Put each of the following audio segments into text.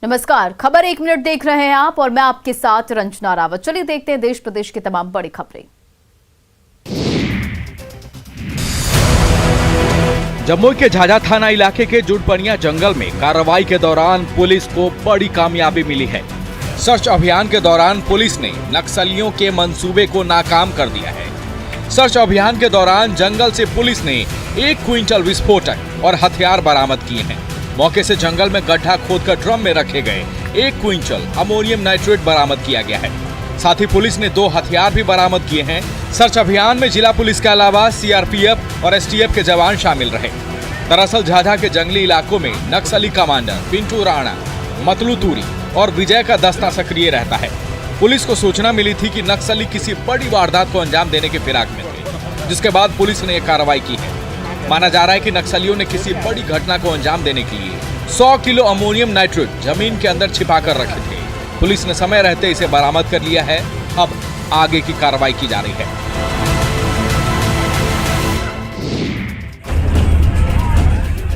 नमस्कार, खबर 1 मिनट देख रहे हैं आप और मैं आपके साथ रंजना रावत। चलिए देखते हैं देश प्रदेश की तमाम बड़ी खबरें। जम्मू के झाझा थाना इलाके के जुड़पनिया जंगल में कार्रवाई के दौरान पुलिस को बड़ी कामयाबी मिली है। सर्च अभियान के दौरान पुलिस ने नक्सलियों के मंसूबे को नाकाम कर दिया है। सर्च अभियान के दौरान जंगल से पुलिस ने 1 क्विंटल विस्फोटक और हथियार बरामद किए हैं। मौके से जंगल में गड्ढा खोदकर ड्रम में रखे गए 1 क्विंटल अमोनियम नाइट्रेट बरामद किया गया है। साथ ही पुलिस ने 2 हथियार भी बरामद किए हैं। सर्च अभियान में जिला पुलिस के अलावा सीआरपीएफ और एसटीएफ के जवान शामिल रहे। दरअसल झाझा के जंगली इलाकों में नक्सली कमांडर पिंटू राणा, मतलू तूरी और विजय का दस्ता सक्रिय रहता है। पुलिस को सूचना मिली थी कि नक्सली किसी बड़ी वारदात को अंजाम देने के फिराक में थे, जिसके बाद पुलिस ने यह कार्रवाई की है। माना जा रहा है कि नक्सलियों ने किसी बड़ी घटना को अंजाम देने के लिए 100 किलो अमोनियम नाइट्रेट जमीन के अंदर छिपा कर रखे थे। पुलिस ने समय रहते इसे बरामद कर लिया है। अब आगे की कार्रवाई की जा रही है।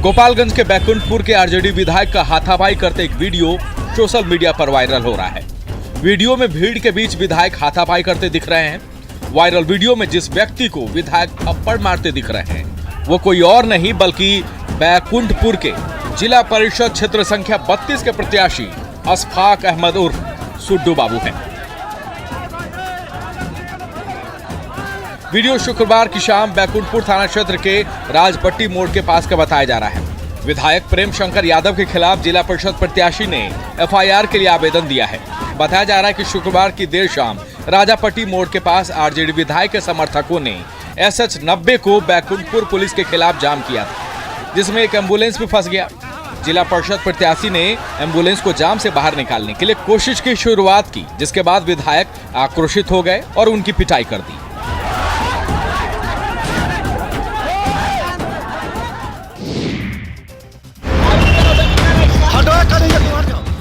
गोपालगंज के बैकुंठपुर के आरजेडी विधायक का हाथापाई करते एक वीडियो सोशल मीडिया पर वायरल हो रहा है। वीडियो में भीड़ के बीच विधायक हाथापाई करते दिख रहे हैं। वायरल वीडियो में जिस व्यक्ति को विधायक थप्पड़ मारते दिख रहे हैं वो कोई और नहीं बल्कि बैकुंठपुर के जिला परिषद क्षेत्र संख्या 32 के प्रत्याशी अशफाक अहमद उर्फ सुड्डू बाबू हैं। वीडियो शुक्रवार की शाम बैकुंठपुर थाना क्षेत्र के राजपट्टी मोड़ के पास का बताया जा रहा है। विधायक प्रेम शंकर यादव के खिलाफ जिला परिषद प्रत्याशी ने एफआईआर के लिए आवेदन दिया है। बताया जा रहा है कि शुक्रवार की देर शाम राजापट्टी मोड़ के पास आरजेडी विधायक के समर्थकों ने SH-90 को बैकुंठपुर पुलिस के खिलाफ जाम किया था, जिसमें एक एम्बुलेंस भी फंस गया। जिला परिषद प्रत्याशी ने एम्बुलेंस को जाम से बाहर निकालने के लिए कोशिश की शुरुआत की, जिसके बाद विधायक आक्रोशित हो गए और उनकी पिटाई कर दी।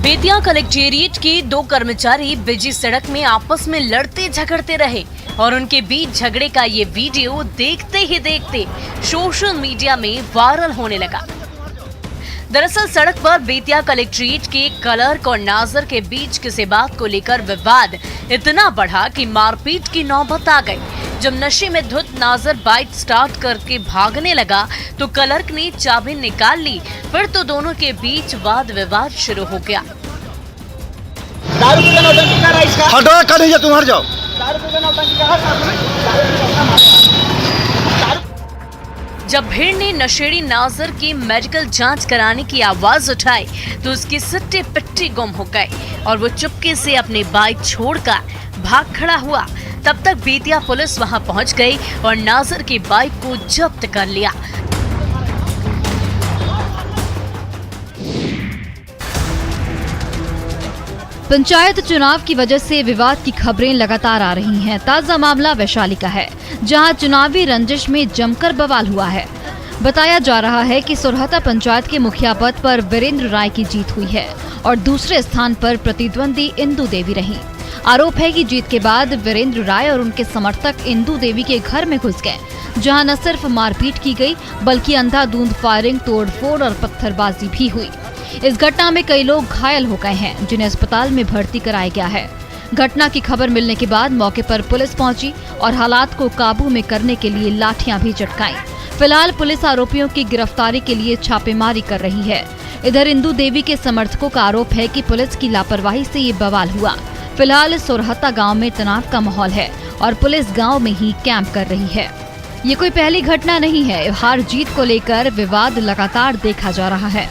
बेतिया कलेक्टेरिएट के 2 कर्मचारी बिजी सड़क में आपस में लड़ते झगड़ते रहे और उनके बीच झगड़े का ये वीडियो देखते ही देखते सोशल मीडिया में वायरल होने लगा। दरअसल सड़क पर बेतिया कलेक्ट्रेट के क्लर्क और नाजर के बीच किसी बात को लेकर विवाद इतना बढ़ा कि मारपीट की नौबत आ गई। जब नशे में धुत नाजर बाइक स्टार्ट करके भागने लगा तो क्लर्क ने चाबी निकाल ली। फिर तो दोनों के बीच वाद विवाद शुरू हो गया। तुम हट जाओ। जब भीड़ ने नशेड़ी नाजर की मेडिकल जांच कराने की आवाज उठाई तो उसकी सट्टे पिट्टी गुम हो गए और वो चुपके से अपनी बाइक छोड़कर भाग खड़ा हुआ। तब तक बेतिया पुलिस वहां पहुंच गई और नाजर की बाइक को जब्त कर लिया। पंचायत चुनाव की वजह से विवाद की खबरें लगातार आ रही हैं। ताजा मामला वैशाली का है, जहां चुनावी रंजिश में जमकर बवाल हुआ है। बताया जा रहा है कि सोरहता पंचायत के मुखिया पद पर वीरेंद्र राय की जीत हुई है और दूसरे स्थान पर प्रतिद्वंदी इंदू देवी रही। आरोप है कि जीत के बाद वीरेंद्र राय और उनके समर्थक इंदू देवी के घर में घुस गए, जहां न सिर्फ मारपीट की गई बल्कि अंधाधुंध फायरिंग, तोड़फोड़ और पत्थरबाजी भी हुई। इस घटना में कई लोग घायल हो गए हैं, जिन्हें अस्पताल में भर्ती कराया गया है। घटना की खबर मिलने के बाद मौके पर पुलिस पहुंची और हालात को काबू में करने के लिए लाठियां भी झटकाई। फिलहाल पुलिस आरोपियों की गिरफ्तारी के लिए छापेमारी कर रही है। इधर इंदू देवी के समर्थकों का आरोप है कि पुलिस की लापरवाही से ये बवाल हुआ। फिलहाल सोरहता गांव में तनाव का माहौल है और पुलिस गांव में ही कैंप कर रही है। ये कोई पहली घटना नहीं है। हार जीत को लेकर विवाद लगातार देखा जा रहा है।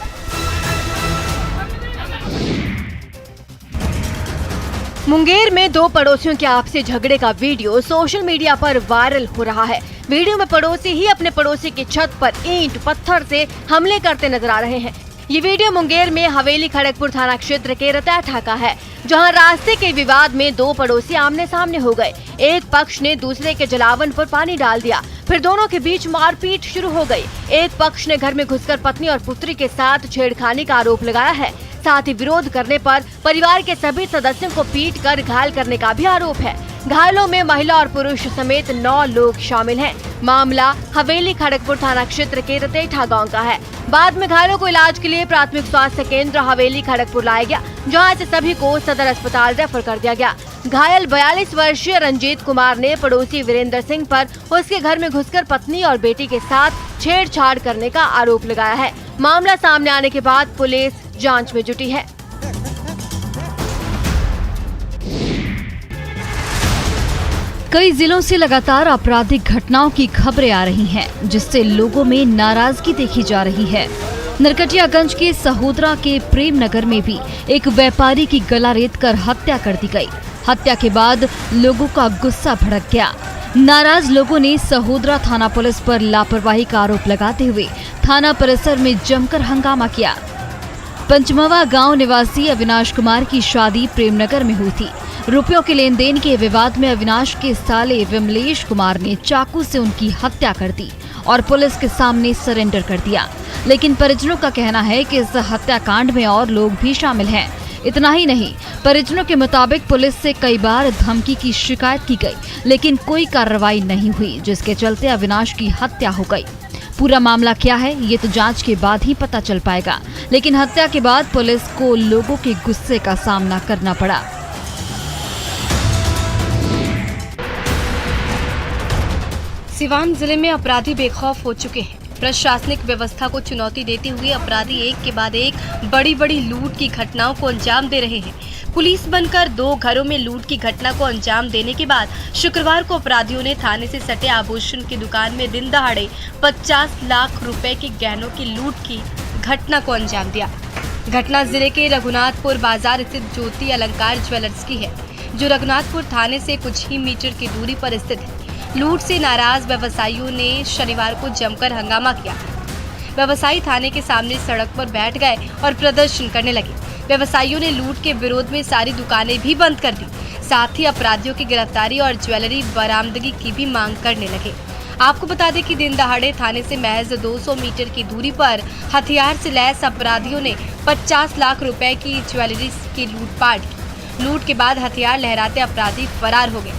मुंगेर में 2 पड़ोसियों के आपसी झगड़े का वीडियो सोशल मीडिया पर वायरल हो रहा है। वीडियो में पड़ोसी ही अपने पड़ोसी की छत पर ईंट पत्थर से हमले करते नजर आ रहे हैं। ये वीडियो मुंगेर में हवेली खड़गपुर थाना क्षेत्र के रतैठा का है, जहां रास्ते के विवाद में 2 पड़ोसी आमने सामने हो गए। एक पक्ष ने दूसरे के जलावन पर पानी डाल दिया, फिर दोनों के बीच मारपीट शुरू हो गई। एक पक्ष ने घर में घुसकर पत्नी और पुत्री के साथ छेड़खानी का आरोप लगाया है। साथ ही विरोध करने पर परिवार के सभी सदस्यों को पीट कर घायल करने का भी आरोप है। घायलों में महिला और पुरुष समेत 9 लोग शामिल हैं। मामला हवेली खड़गपुर थाना क्षेत्र के रतेठा गांव का है। बाद में घायलों को इलाज के लिए प्राथमिक स्वास्थ्य केंद्र हवेली खड़गपुर लाया गया, जहां से सभी को सदर अस्पताल रेफर कर दिया गया। घायल 42 वर्षीय रंजीत कुमार ने पड़ोसी वीरेंद्र सिंह पर उसके घर में घुसकर पत्नी और बेटी के साथ छेड़छाड़ करने का आरोप लगाया है। मामला सामने आने के बाद पुलिस जांच में जुटी है। कई जिलों से लगातार आपराधिक घटनाओं की खबरें आ रही हैं, जिससे लोगों में नाराजगी देखी जा रही है। नरकटियागंज के सहोदरा के प्रेम नगर में भी एक व्यापारी की गला रेतकर हत्या कर दी गई। हत्या के बाद लोगों का गुस्सा भड़क गया। नाराज लोगों ने सहोदरा थाना पुलिस पर लापरवाही का आरोप लगाते हुए थाना परिसर में जमकर हंगामा किया। पंचमवा गांव निवासी अविनाश कुमार की शादी प्रेमनगर में हुई थी। रुपयों के लेन देन के विवाद में अविनाश के साले विमलेश कुमार ने चाकू से उनकी हत्या कर दी और पुलिस के सामने सरेंडर कर दिया। लेकिन परिजनों का कहना है कि इस हत्याकांड में और लोग भी शामिल हैं। इतना ही नहीं, परिजनों के मुताबिक पुलिस से कई बार धमकी की शिकायत की गई, लेकिन कोई कार्रवाई नहीं हुई, जिसके चलते अविनाश की हत्या हो गई। पूरा मामला क्या है ये तो जांच के बाद ही पता चल पाएगा, लेकिन हत्या के बाद पुलिस को लोगों के गुस्से का सामना करना पड़ा। सिवान जिले में अपराधी बेखौफ हो चुके हैं। प्रशासनिक व्यवस्था को चुनौती देते हुए अपराधी एक के बाद एक बड़ी लूट की घटनाओं को अंजाम दे रहे हैं। पुलिस बनकर 2 घरों में लूट की घटना को अंजाम देने के बाद शुक्रवार को अपराधियों ने थाने से सटे आभूषण की दुकान में दिन दहाड़े 50 लाख रुपए के गहनों की लूट की घटना को अंजाम दिया। घटना जिले के रघुनाथपुर बाजार स्थित ज्योति अलंकार ज्वेलर्स की है, जो रघुनाथपुर थाने से कुछ ही मीटर की दूरी पर स्थित है। लूट से नाराज व्यवसायियों ने शनिवार को जमकर हंगामा किया। व्यवसायी थाने के सामने सड़क पर बैठ गए और प्रदर्शन करने लगे। व्यवसायियों ने लूट के विरोध में सारी दुकानें भी बंद कर दी। साथ ही अपराधियों की गिरफ्तारी और ज्वेलरी बरामदगी की भी मांग करने लगे। आपको बता दें कि दिन दहाड़े थाने से महज 200 मीटर की दूरी पर हथियार से लैस अपराधियों ने 50 लाख रुपए की ज्वेलरी की लूटपाट की। लूट के बाद हथियार लहराते अपराधी फरार हो गए।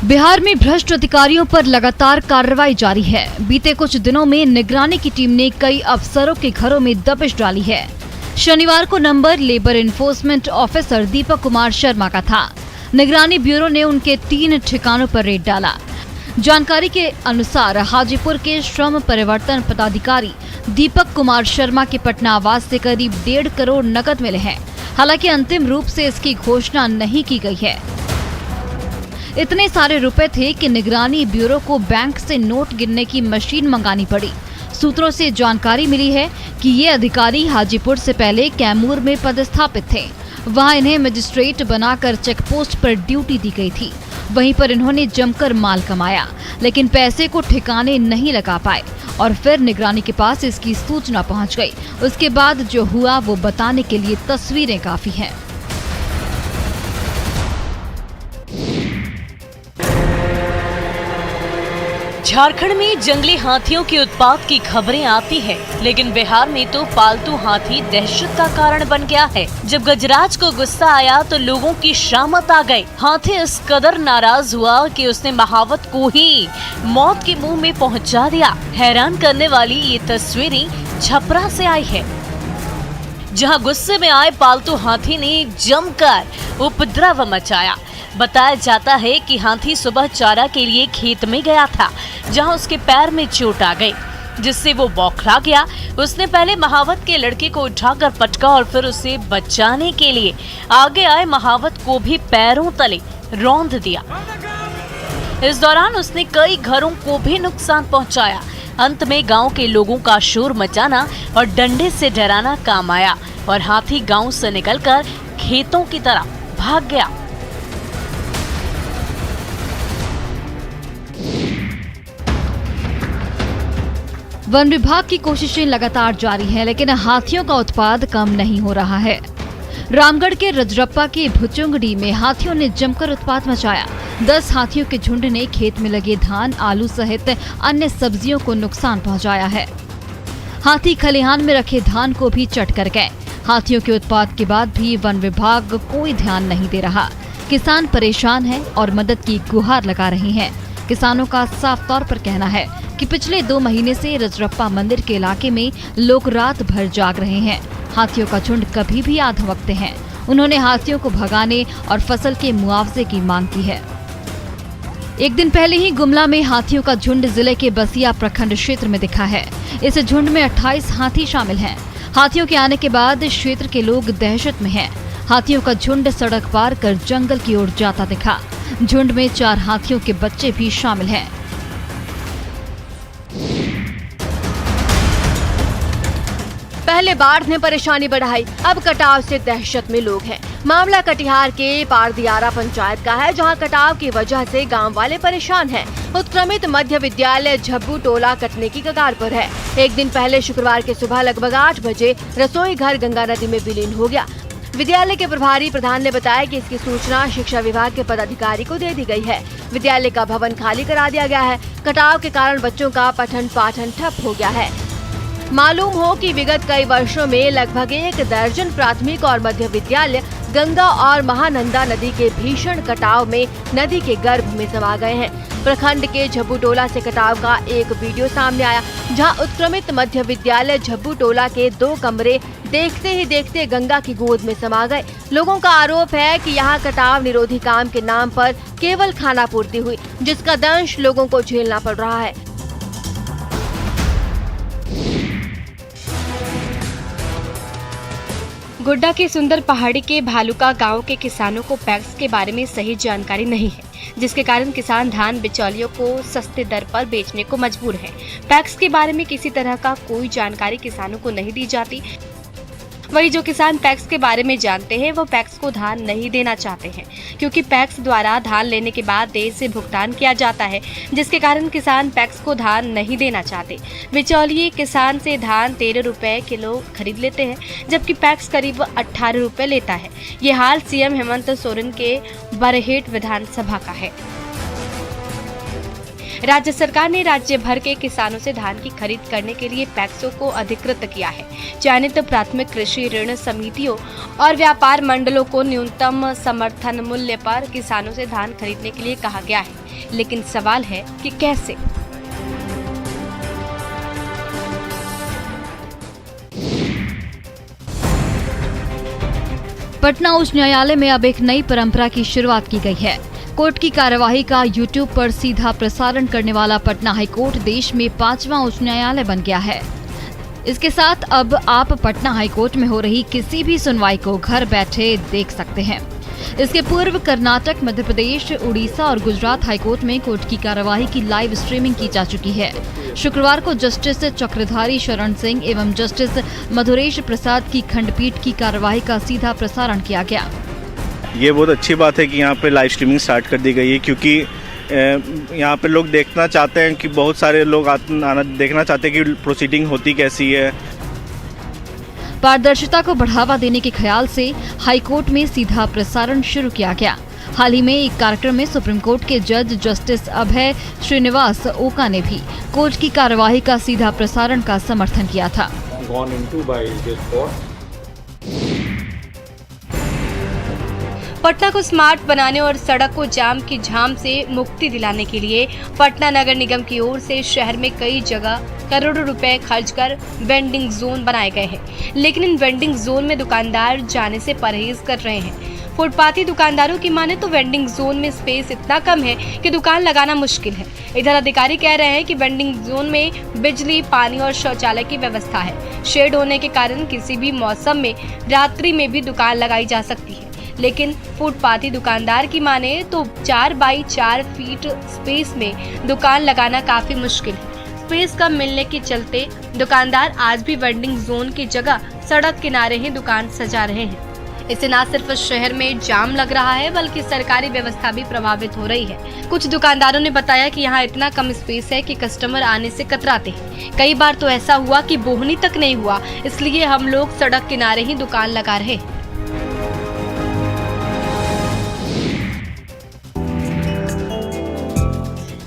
बिहार में भ्रष्ट अधिकारियों पर लगातार कार्रवाई जारी है। बीते कुछ दिनों में निगरानी की टीम ने कई अफसरों के घरों में दबिश डाली है। शनिवार को number labour enforcement officer Deepak Kumar Sharma का था। निगरानी ब्यूरो ने उनके 3 ठिकानों पर रेड डाला। जानकारी के अनुसार हाजीपुर के श्रम परिवर्तन पदाधिकारी दीपक कुमार शर्मा के पटना आवास से करीब 1.5 करोड़ नकद मिले हैं। हालांकि अंतिम रूप से इसकी घोषणा नहीं की गई है। इतने सारे रुपए थे कि निगरानी ब्यूरो को बैंक से नोट गिनने की मशीन मंगानी पड़ी। सूत्रों से जानकारी मिली है कि ये अधिकारी हाजीपुर से पहले कैमूर में पदस्थापित थे। वहां इन्हें मजिस्ट्रेट बनाकर चेकपोस्ट पर ड्यूटी दी गई थी। वहीं पर इन्होंने जमकर माल कमाया, लेकिन पैसे को ठिकाने नहीं लगा पाए और फिर निगरानी के पास इसकी सूचना पहुंच गई। उसके बाद जो हुआ वो बताने के लिए तस्वीरें काफी हैं। झारखंड में जंगली हाथियों के उत्पात की खबरें आती है, लेकिन बिहार में तो पालतू हाथी दहशत का कारण बन गया है। जब गजराज को गुस्सा आया तो लोगों की शामत आ गई। हाथी इस कदर नाराज हुआ कि उसने महावत को ही मौत के मुंह में पहुंचा दिया। हैरान करने वाली ये तस्वीरें छपरा से आई है, जहां गुस्से में आए पालतू हाथी ने जमकर उपद्रव मचाया। बताया जाता है कि हाथी सुबह चारा के लिए खेत में गया था, जहां उसके पैर में चोट आ गई, जिससे वो बौखला गया। उसने पहले महावत के लड़के को उठाकर पटका और फिर उसे बचाने के लिए आगे आए महावत को भी पैरों तले रौंद दिया। इस दौरान उसने कई घरों को भी नुकसान पहुंचाया। अंत में गांव के लोगों का शोर मचाना और डंडे से डराना काम आया और हाथी गांव से निकलकर खेतों की तरफ भाग गया। वन विभाग की कोशिशें लगातार जारी हैं, लेकिन हाथियों का उत्पाद कम नहीं हो रहा है। रामगढ़ के रजरप्पा के भुचुंगडी में हाथियों ने जमकर उत्पात मचाया। 10 हाथियों के झुंड ने खेत में लगे धान, आलू सहित अन्य सब्जियों को नुकसान पहुंचाया है। हाथी खलिहान में रखे धान को भी चट कर गए। हाथियों के उत्पात के बाद भी वन विभाग कोई ध्यान नहीं दे रहा। किसान परेशान हैं और मदद की गुहार लगा रहे हैं। किसानों का साफ तौर पर कहना है कि पिछले 2 महीने से रजरप्पा मंदिर के इलाके में लोग रात भर जाग रहे हैं। हाथियों का झुंड कभी भी आ धमकते हैं। उन्होंने हाथियों को भगाने और फसल के मुआवजे की मांग की है। एक दिन पहले ही गुमला में हाथियों का झुंड जिले के बसिया प्रखंड क्षेत्र में दिखा है। इस झुंड में 28 हाथी शामिल हैं। हाथियों के आने के बाद क्षेत्र के लोग दहशत में हैं। हाथियों का झुंड सड़क पार कर जंगल की ओर जाता दिखा। झुंड में 4 हाथियों के बच्चे भी शामिल हैं। पहले बाढ़ ने परेशानी बढ़ाई, अब कटाव से दहशत में लोग हैं। मामला कटिहार के पारदियारा पंचायत का है, जहां कटाव की वजह से गांव वाले परेशान हैं। उत्क्रमित मध्य विद्यालय झब्बू टोला कटने की कगार पर है। एक दिन पहले शुक्रवार के सुबह लगभग 8 बजे रसोई घर गंगा नदी में विलीन हो गया। विद्यालय के प्रभारी प्रधान ने बताया कि इसकी सूचना शिक्षा विभाग के पदाधिकारी को दे दी गई है। विद्यालय का भवन खाली करा दिया गया है। कटाव के कारण बच्चों का पठन पाठन ठप हो गया है। मालूम हो कि विगत कई वर्षों में लगभग 1 दर्जन प्राथमिक और मध्य विद्यालय गंगा और महानंदा नदी के भीषण कटाव में नदी के गर्भ में समा गए हैं। प्रखंड के झब्बू टोला से कटाव का एक वीडियो सामने आया, जहां उत्क्रमित मध्य विद्यालय झब्बू टोला के 2 कमरे देखते ही देखते गंगा की गोद में समा गए। लोगों का आरोप है कि यहां कटाव निरोधी काम के नाम पर केवल खानापूर्ति हुई, जिसका दंश लोगों को झेलना पड़ रहा है। गोड्डा के सुंदर पहाड़ी के भालुका गांव के किसानों को पैक्स के बारे में सही जानकारी नहीं है, जिसके कारण किसान धान बिचौलियों को सस्ते दर पर बेचने को मजबूर हैं। पैक्स के बारे में किसी तरह का कोई जानकारी किसानों को नहीं दी जाती। वही जो किसान पैक्स के बारे में जानते हैं वो पैक्स को धान नहीं देना चाहते हैं, क्योंकि पैक्स द्वारा धान लेने के बाद देर से भुगतान किया जाता है, जिसके कारण किसान पैक्स को धान नहीं देना चाहते। बिचौलिए किसान से धान 13 रुपए किलो खरीद लेते हैं, जबकि पैक्स करीब 18 रुपए लेता है। ये हाल सीएम हेमंत सोरेन के बरहेट विधानसभा का है। राज्य सरकार ने राज्य भर के किसानों से धान की खरीद करने के लिए पैक्सों को अधिकृत किया है। चयनित प्राथमिक कृषि ऋण समितियों और व्यापार मंडलों को न्यूनतम समर्थन मूल्य पर किसानों से धान खरीदने के लिए कहा गया है, लेकिन सवाल है कि कैसे। पटना उच्च न्यायालय में अब एक नई परंपरा की शुरुआत की गई है। कोर्ट की कार्यवाही का यूट्यूब पर सीधा प्रसारण करने वाला पटना हाईकोर्ट देश में 5वां उच्च न्यायालय बन गया है। इसके साथ अब आप पटना हाईकोर्ट में हो रही किसी भी सुनवाई को घर बैठे देख सकते हैं। इसके पूर्व कर्नाटक, मध्य प्रदेश, उड़ीसा और गुजरात हाईकोर्ट में कोर्ट की कार्यवाही की लाइव स्ट्रीमिंग की जा चुकी है। शुक्रवार को जस्टिस चक्रधारी शरण सिंह एवं जस्टिस मधुरेश प्रसाद की खंडपीठ की कार्यवाही का सीधा प्रसारण किया गया। ये बहुत अच्छी बात है कि यहाँ पे लाइव स्ट्रीमिंग स्टार्ट कर दी गई है, क्योंकि यहाँ पे लोग देखना चाहते हैं कि बहुत सारे लोग देखना चाहते हैं कि प्रोसीडिंग होती कैसी है। पारदर्शिता को बढ़ावा देने के ख्याल से हाईकोर्ट में सीधा प्रसारण शुरू किया गया। हाल ही में एक कार्यक्रम में सुप्रीम कोर्ट के जज जस्टिस अभय श्रीनिवास ओका ने भी कोर्ट की कार्यवाही का सीधा प्रसारण का समर्थन किया था। पटना को स्मार्ट बनाने और सड़क को जाम की झाम से मुक्ति दिलाने के लिए पटना नगर निगम की ओर से शहर में कई जगह करोड़ों रुपए खर्च कर वेंडिंग जोन बनाए गए हैं, लेकिन इन वेंडिंग जोन में दुकानदार जाने से परहेज कर रहे हैं। फुटपाथी दुकानदारों की माने तो वेंडिंग जोन में स्पेस इतना कम है कि दुकान लगाना मुश्किल है। इधर अधिकारी कह रहे हैं कि वेंडिंग जोन में बिजली, पानी और शौचालय की व्यवस्था है। शेड होने के कारण किसी भी मौसम में रात्रि में भी दुकान लगाई जा सकती है, लेकिन फुटपाथी दुकानदार की माने तो 4 बाई 4 फीट स्पेस में दुकान लगाना काफी मुश्किल है। स्पेस कम मिलने के चलते दुकानदार आज भी वेंडिंग जोन की जगह सड़क किनारे ही दुकान सजा रहे हैं। इससे न सिर्फ शहर में जाम लग रहा है, बल्कि सरकारी व्यवस्था भी प्रभावित हो रही है। कुछ दुकानदारों ने बताया कि यहाँ इतना कम स्पेस है कि कस्टमर आने से कतराते हैं। कई बार तो ऐसा हुआ कि बोहनी तक नहीं हुआ, इसलिए हम लोग सड़क किनारे ही दुकान लगा रहे हैं।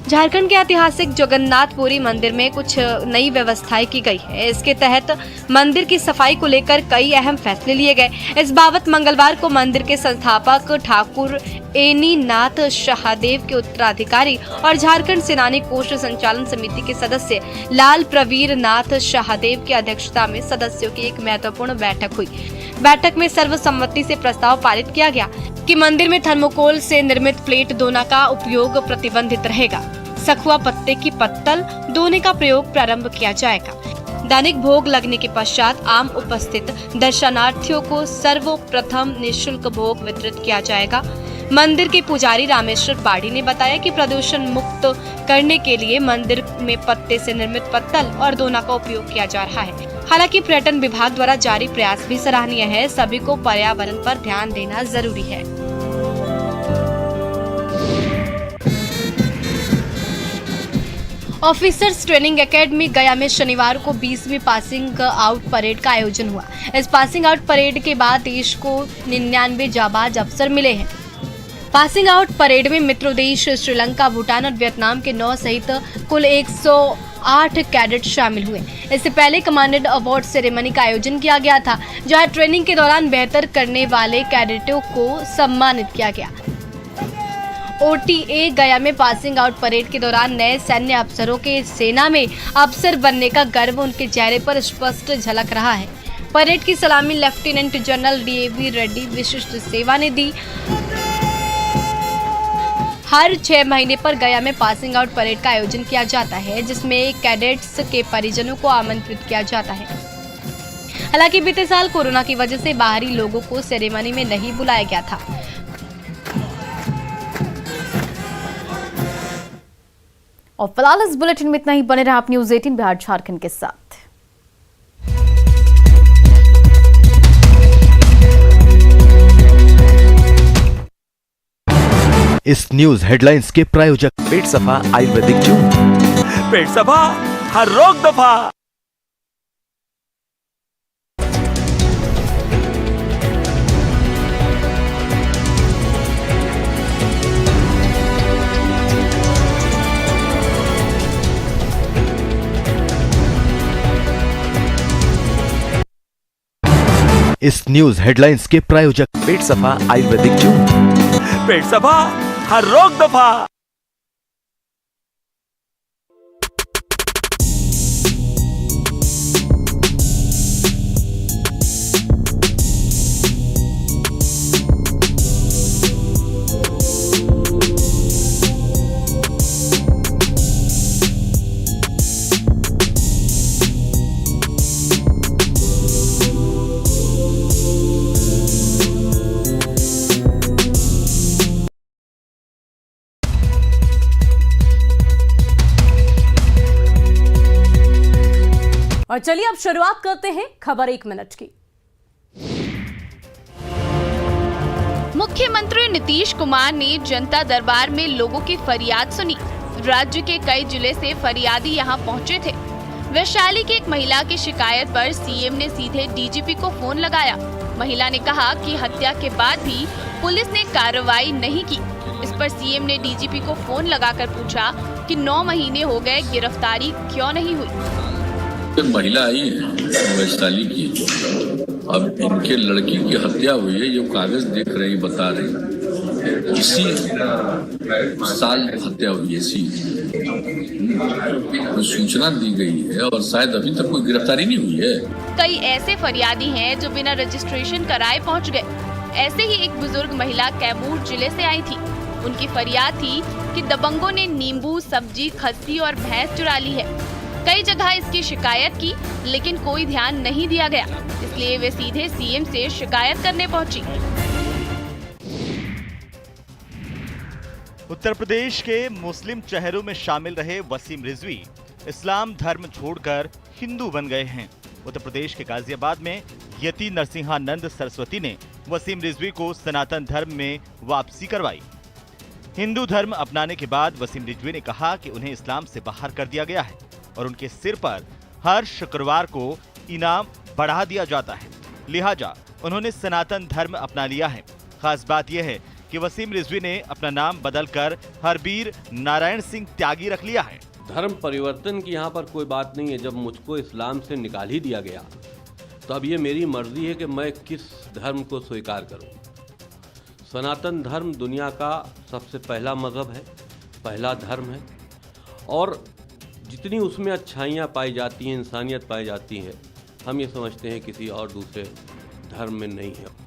झारखंड के ऐतिहासिक जगन्नाथपुरी मंदिर में कुछ नई व्यवस्थाएं की गई है। इसके तहत मंदिर की सफाई को लेकर कई अहम फैसले लिए गए। इस बाबत मंगलवार को मंदिर के संस्थापक ठाकुर एनी नाथ शाहदेव के उत्तराधिकारी और झारखंड सेनानी कोष संचालन समिति के सदस्य लाल प्रवीर नाथ शाहदेव की अध्यक्षता में सदस्यों की एक महत्वपूर्ण बैठक हुई। बैठक में सर्वसम्मति से प्रस्ताव पारित किया गया कि मंदिर में थर्मोकोल से निर्मित प्लेट दोना का उपयोग प्रतिबंधित रहेगा। सखुआ पत्ते की पत्तल दोने का प्रयोग प्रारंभ किया जाएगा। दैनिक भोग लगने के पश्चात आम उपस्थित दर्शनार्थियों को सर्वप्रथम निःशुल्क भोग वितरित किया जाएगा। मंदिर के पुजारी रामेश्वर पाड़ी ने बताया कि प्रदूषण मुक्त करने के लिए मंदिर में पत्ते से निर्मित पत्तल और दोना का उपयोग किया जा रहा है। हालांकि पर्यटन विभाग द्वारा जारी प्रयास भी सराहनीय है। सभी को पर्यावरण पर ध्यान देना जरूरी है। ऑफिसर्स ट्रेनिंग एकेडमी गया में शनिवार को 20वीं पासिंग आउट परेड का आयोजन हुआ। इस पासिंग आउट परेड के बाद देश को 99 जाबाज अफसर मिले हैं। पासिंग आउट परेड में मित्र देश श्रीलंका, भूटान और वियतनाम के 9 सहित कुल 108 कैडेट शामिल हुए। इससे पहले कमांडेंट अवार्ड सेरेमनी का आयोजन किया गया था, जहां ट्रेनिंग के दौरान बेहतर करने वाले कैडेटों को सम्मानित किया गया। OTA गया में पासिंग आउट परेड के दौरान नए सैन्य अफसरों के सेना में अफसर बनने का गर्व उनके चेहरे पर स्पष्ट झलक रहा है। परेड की सलामी लेफ्टिनेंट जनरल DAV रेड्डी विशिष्ट सेवा ने दी। हर 6 महीने पर गया में पासिंग आउट परेड का आयोजन किया जाता है, जिसमें कैडेट्स के परिजनों को आमंत्रित किया जाता है। हालांकि बीते साल कोरोना की वजह से बाहरी लोगों को सेरेमनी में नहीं बुलाया गया था। और फिलहाल इस बुलेटिन में इतना ही। बने रहा आप न्यूज़ 18 बिहार झारखंड के साथ। इस न्यूज हेडलाइंस के प्रायोजक पेट सफा आयुर्वेदिक जून। पेट सफा हर रोग दफा। इस न्यूज हेडलाइंस के प्रायोजक पेट सफा आयुर्वेदिक जून। पेट सफा हर रोग दफा। और चलिए अब शुरुआत करते हैं खबर 1 मिनट की। मुख्यमंत्री नीतीश कुमार ने जनता दरबार में लोगों की फरियाद सुनी। राज्य के कई जिले से फरियादी यहां पहुंचे थे। वैशाली की एक महिला की शिकायत पर सीएम ने सीधे डीजीपी को फोन लगाया। महिला ने कहा कि हत्या के बाद भी पुलिस ने कार्रवाई नहीं की। इस पर सीएम ने डीजीपी को फोन लगाकर पूछा कि 9 महीने हो गए, गिरफ्तारी क्यों नहीं हुई। महिला आई है वैशाली की, अब इनके लड़की की हत्या हुई है, ये कागज देख रही, बता रही, इसी साल हत्या हुई है, इसी सूचना दी गई है और शायद अभी तक कोई गिरफ्तारी नहीं हुई है। कई ऐसे फरियादी हैं जो बिना रजिस्ट्रेशन कराए पहुंच गए। ऐसे ही एक बुजुर्ग महिला कैमूर जिले से आई थी। उनकी फरियाद थी कि दबंगों ने नींबू, सब्जी, खस्सी और भैंस चुरा ली है। कई जगह इसकी शिकायत की, लेकिन कोई ध्यान नहीं दिया गया, इसलिए वे सीधे सीएम से शिकायत करने पहुंची। उत्तर प्रदेश के मुस्लिम शहरों में शामिल रहे वसीम रिजवी इस्लाम धर्म छोड़कर हिंदू बन गए हैं। उत्तर प्रदेश के गाजियाबाद में यति नरसिंहानंद सरस्वती ने वसीम रिजवी को सनातन धर्म में वापसी करवाई। हिंदू धर्म अपनाने के बाद वसीम रिजवी ने कहा कि उन्हें इस्लाम से बाहर कर दिया गया है और उनके सिर पर हर शुक्रवार को इनाम बढ़ा दिया जाता है, लिहाजा उन्होंने सनातन धर्म अपना लिया है। खास बात यह है कि वसीम रिजवी ने अपना नाम बदलकर हरबीर नारायण सिंह त्यागी रख लिया है। धर्म परिवर्तन की यहाँ पर कोई बात नहीं है। जब मुझको इस्लाम से निकाल ही दिया गया तो अब ये मेरी मर्जी है कि मैं किस धर्म को स्वीकार करूं। सनातन धर्म दुनिया का सबसे पहला मजहब है, पहला धर्म है, और जितनी उसमें अच्छाइयाँ पाई जाती हैं, इंसानियत पाई जाती है, हम ये समझते हैं किसी और दूसरे धर्म में नहीं है।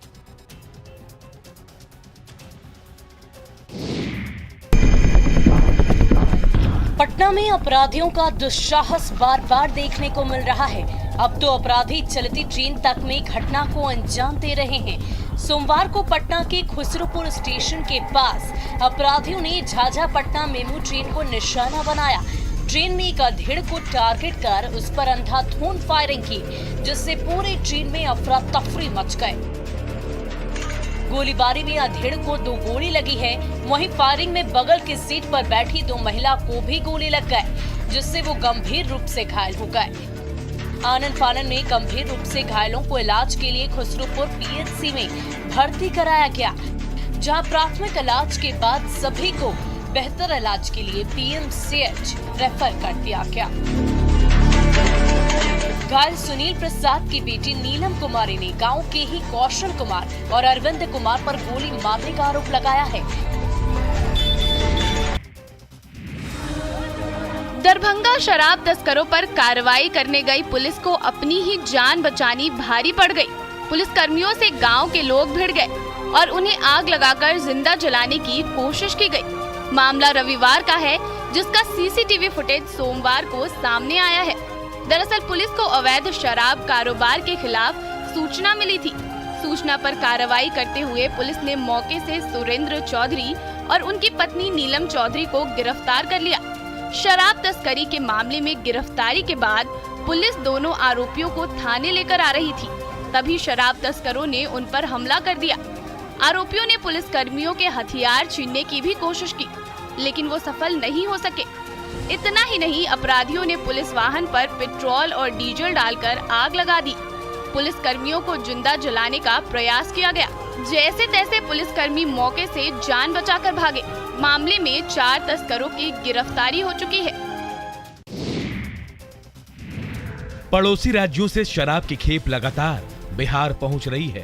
पटना में अपराधियों का दुस्साहस बार बार देखने को मिल रहा है। अब तो अपराधी चलती ट्रेन तक में घटना को अंजाम दे रहे हैं। सोमवार को पटना के खुसरूपुर स्टेशन के पास अपराधियों ने झाझा पटना मेमू ट्रेन को निशाना बनाया। ट्रेन में एक अधेड़ को टारगेट कर उस पर अंधाधुंध फायरिंग की, जिससे पूरी ट्रेन में अफरा तफरी मच गए। गोलीबारी में अधेड़ को 2 गोली लगी है। वहीं फायरिंग में बगल की सीट पर बैठी 2 महिला को भी गोली लग गए, जिससे वो गंभीर रूप से घायल हो गए। आनन फानन में गंभीर रूप से घायलों को इलाज के लिए खुसरूपुर पीएचसी में भर्ती कराया गया, जहां प्राथमिक इलाज के बाद सभी को बेहतर इलाज के लिए पीएमसीएच रेफर कर दिया गया। घायल सुनील प्रसाद की बेटी नीलम कुमारी ने गांव के ही कौशल कुमार और अरविंद कुमार पर गोली मारने का आरोप लगाया है। दरभंगा शराब तस्करों पर कार्रवाई करने गई पुलिस को अपनी ही जान बचानी भारी पड़ गई। पुलिस कर्मियों से गांव के लोग भिड़ गए और उन्हें आग लगाकर जिंदा जलाने की कोशिश की गई। मामला रविवार का है, जिसका सीसीटीवी फुटेज सोमवार को सामने आया है। दरअसल पुलिस को अवैध शराब कारोबार के खिलाफ सूचना मिली थी। सूचना पर कार्रवाई करते हुए पुलिस ने मौके से सुरेंद्र चौधरी और उनकी पत्नी नीलम चौधरी को गिरफ्तार कर लिया। शराब तस्करी के मामले में गिरफ्तारी के बाद पुलिस दोनों आरोपियों को थाने लेकर आ रही थी। तभी शराब तस्करों ने उन पर हमला कर दिया। आरोपियों ने पुलिस कर्मियों के हथियार छीनने की भी कोशिश की, लेकिन वो सफल नहीं हो सके। इतना ही नहीं, अपराधियों ने पुलिस वाहन पर पेट्रोल और डीजल डालकर आग लगा दी। पुलिस कर्मियों को जिंदा जलाने का प्रयास किया गया। जैसे तैसे पुलिसकर्मी मौके से जान बचाकर भागे। मामले में 4 तस्करों की गिरफ्तारी हो चुकी है। पड़ोसी राज्यों से शराब की खेप लगातार बिहार पहुंच रही है।